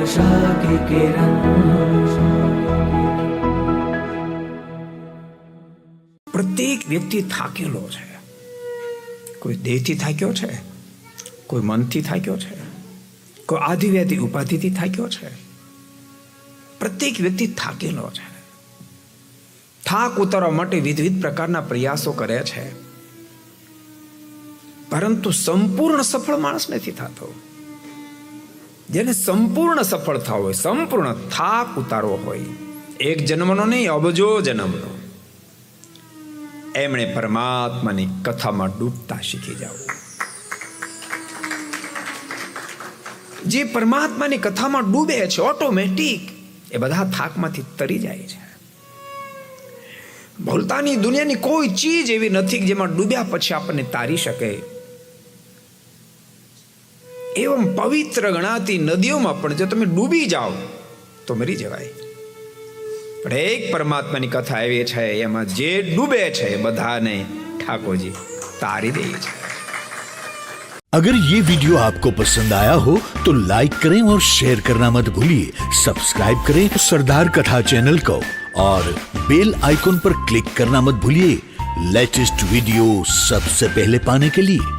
आशा की किरण। પ્રત્યેક વ્યક્તિ થાકેલો છે. કોઈ દેહથી થાક્યો છે, કોઈ મનથી થાક્યો છે, કોઈ આધિવ્યાધિ ઉપાધિથી થાક્યો છે. પ્રત્યેક વ્યક્તિ થાકેલો છે. થાક ઉતારવા માટે વિવિધ પ્રકારના પ્રયાસો કરે છે, પરંતુ સંપૂર્ણ સફળ માણસ નથી થતો. જેને સંપૂર્ણ સફળતા હોય, સંપૂર્ણ થાક ઉતારવો હોય, એક જન્મનો નહીં અબજો જન્મનો, એમણે પરમાત્માની કથામાં ડૂબતા શીખી જવું. જે પરમાત્માની કથામાં ડૂબે છે ઓટોમેટિક એ બધા થાકમાંથી તરી જાય છે. ભૂલતાની દુનિયાની કોઈ ચીજ એવી નથી જેમાં ડૂબ્યા પછી આપણને તારી શકે. એવમ પવિત્ર ગણાતી નદીઓમાં પણ જો તમે ડૂબી જાઓ તો મરી જવાય. પણ એક પરમાત્માની કથા એવી છે એમાં જે ડૂબે છે બધાને ઠાકોરજી તારી દે છે. अगर ये वीडियो आपको पसंद आया हो तो लाइक करें और शेयर करना मत भूलिए. सब्सक्राइब करें सरदार कथा चैनल को और बेल आइकॉन पर क्लिक करना मत भूलिए लेटेस्ट वीडियो सबसे पहले पाने के लिए.